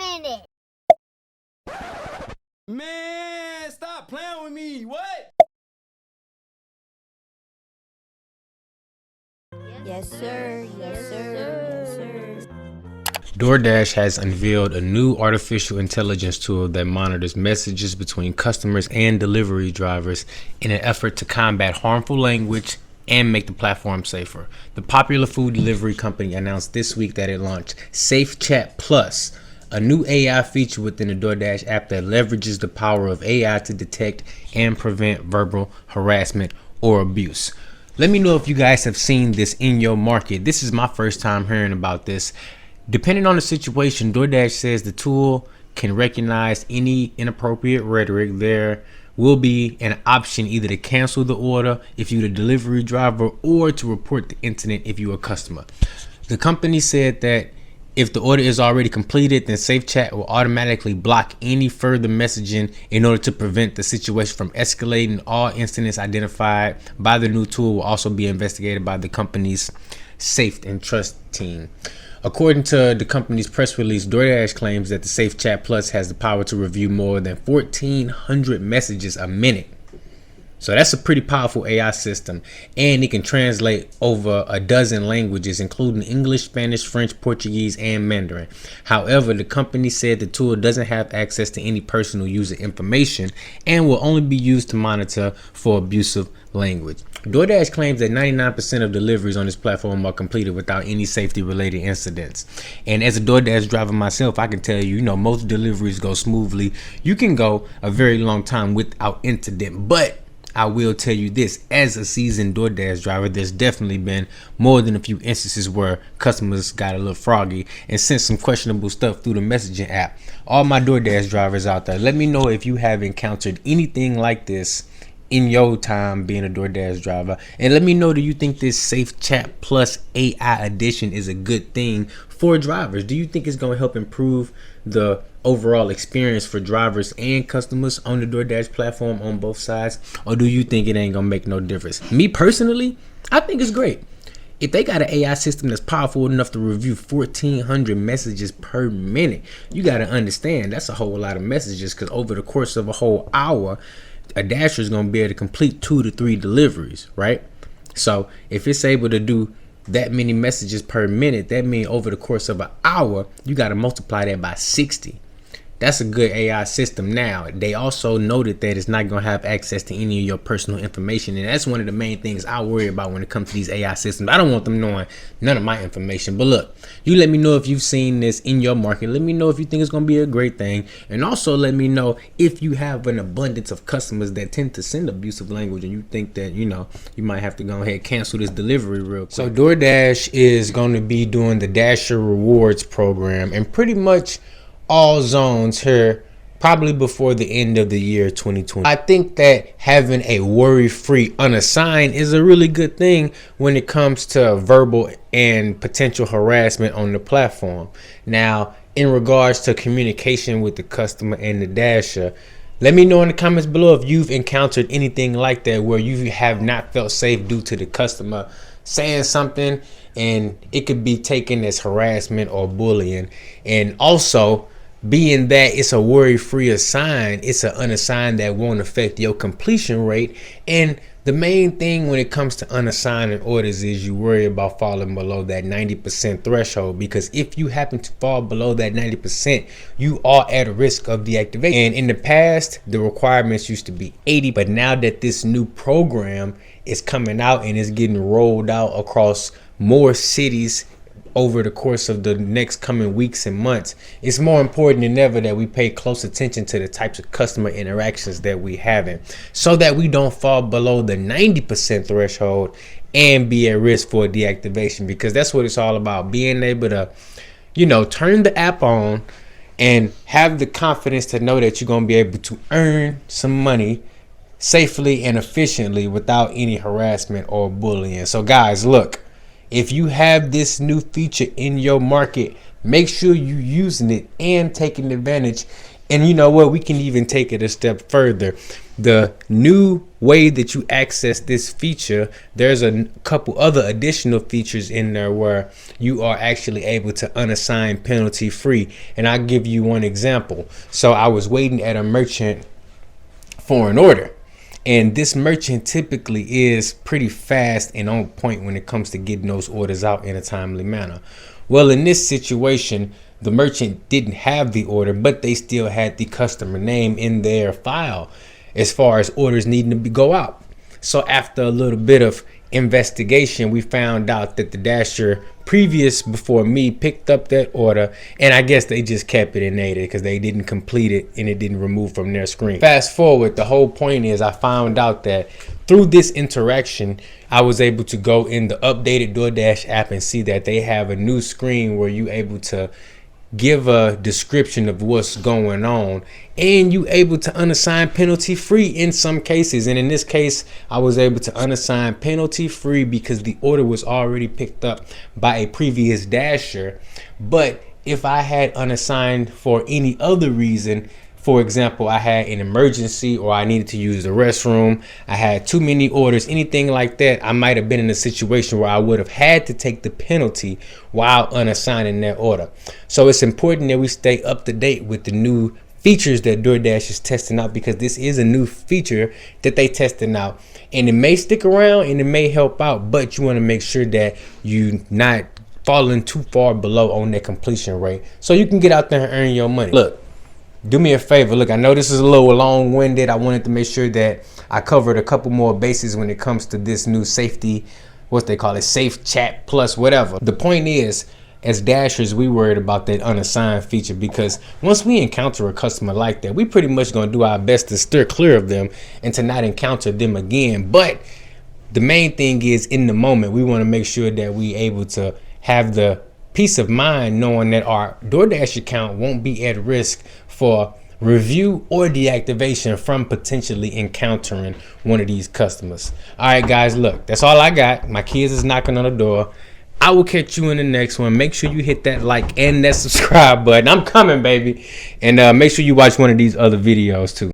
minute. Man, stop playing with me. What? Yes, sir. Yes, sir. Yes, sir. DoorDash has unveiled a new artificial intelligence tool that monitors messages between customers and delivery drivers in an effort to combat harmful language and make the platform safer. The popular food delivery company announced this week that it launched Safe Chat Plus, a new AI feature within the DoorDash app that leverages the power of AI to detect and prevent verbal harassment or abuse. Let me know if you guys have seen this in your market. This is my first time hearing about this. Depending on the situation, DoorDash says the tool can recognize any inappropriate rhetoric. There will be an option either to cancel the order if you're the delivery driver or to report the incident if you're a customer. The company said that if the order is already completed, then SafeChat will automatically block any further messaging in order to prevent the situation from escalating. All incidents identified by the new tool will also be investigated by the company's Safe and Trust team. According to the company's press release, DoorDash claims that the Safe Chat Plus has the power to review more than 1,400 messages a minute. So that's a pretty powerful AI system, and it can translate over a dozen languages, including English, Spanish, French, Portuguese, and Mandarin. However, the company said the tool doesn't have access to any personal user information and will only be used to monitor for abusive language. DoorDash claims that 99% of deliveries on this platform are completed without any safety-related incidents. And as a DoorDash driver myself, I can tell you, most deliveries go smoothly. You can go a very long time without incident, but I will tell you this, as a seasoned DoorDash driver, there's definitely been more than a few instances where customers got a little froggy and sent some questionable stuff through the messaging app. All my DoorDash drivers out there, let me know if you have encountered anything like this in your time being a DoorDash driver, and let me know, do you think this Safe Chat Plus AI addition is a good thing for drivers? Do you think it's going to help improve the overall experience for drivers and customers on the DoorDash platform on both sides, or do you think it ain't gonna make no difference? Me personally, I think it's great. If they got an AI system that's powerful enough to review 1,400 messages per minute, you got to understand that's a whole lot of messages, because over the course of a whole hour, a dasher is going to be able to complete 2 to 3 deliveries, right? So if it's able to do that many messages per minute, that means over the course of an hour, you got to multiply that by 60. That's a good AI system. Now, they also noted that it's not going to have access to any of your personal information. And that's one of the main things I worry about when it comes to these AI systems. I don't want them knowing none of my information. But look, you let me know if you've seen this in your market. Let me know if you think it's going to be a great thing. And also let me know if you have an abundance of customers that tend to send abusive language and you think that, you might have to go ahead and cancel this delivery real quick. So DoorDash is going to be doing the Dasher Rewards program, and pretty much all zones here probably before the end of the year 2020. I think that having a worry-free unassigned is a really good thing when it comes to verbal and potential harassment on the platform. Now, in regards to communication with the customer and the dasher, let me know in the comments below if you've encountered anything like that where you have not felt safe due to the customer saying something and it could be taken as harassment or bullying. And also, being that it's a worry-free assign, it's an unassigned that won't affect your completion rate. And the main thing when it comes to unassigned orders is you worry about falling below that 90% threshold, because if you happen to fall below that 90%, you are at risk of deactivation. And in the past, the requirements used to be 80, but now that this new program is coming out and is getting rolled out across more cities over the course of the next coming weeks and months, it's more important than ever that we pay close attention to the types of customer interactions that we having, so that we don't fall below the 90% threshold and be at risk for deactivation. Because that's what it's all about, being able to, turn the app on and have the confidence to know that you're going to be able to earn some money safely and efficiently without any harassment or bullying. So guys, look, if you have this new feature in your market, make sure you're using it and taking advantage And you know what? We can even take it a step further. The new way that you access this feature, there's a couple other additional features in there where you are actually able to unassign penalty free. And I'll give you one example. So I was waiting at a merchant for an order. And this merchant typically is pretty fast and on point when it comes to getting those orders out in a timely manner. Well, in this situation, the merchant didn't have the order, but they still had the customer name in their file as far as orders needing to go out. So after a little bit of investigation, we found out that the dasher previous before me picked up that order, and I guess they just kept it and ate it because they didn't complete it and it didn't remove from their screen. Fast forward, the whole point is I found out that through this interaction, I was able to go in the updated DoorDash app and see that they have a new screen where you're able to give a description of what's going on, and you able to unassign penalty free in some cases. And in this case, I was able to unassign penalty free because the order was already picked up by a previous dasher. But if I had unassigned for any other reason, for example, I had an emergency or I needed to use the restroom, I had too many orders, anything like that, I might have been in a situation where I would have had to take the penalty while unassigning that order. So it's important that we stay up to date with the new features that DoorDash is testing out, because this is a new feature that they testing out, and it may stick around and it may help out, but you want to make sure that you not falling too far below on that completion rate so you can get out there and earn your money. Look, do me a favor. Look, I know this is a little long-winded. I wanted to make sure that I covered a couple more bases when it comes to this new safety, what they call it, safe chat plus whatever. The point is, as dashers, we worried about that unassigned feature, because once we encounter a customer like that, we pretty much gonna do our best to steer clear of them and to not encounter them again. But the main thing is, in the moment, we want to make sure that we able to have the peace of mind knowing that our DoorDash account won't be at risk for review or deactivation from potentially encountering one of these customers. All right, guys, look, that's all I got. My kids is knocking on the door. I will catch you in the next one. Make sure you hit that like and that subscribe button. I'm coming, baby. And make sure you watch one of these other videos too.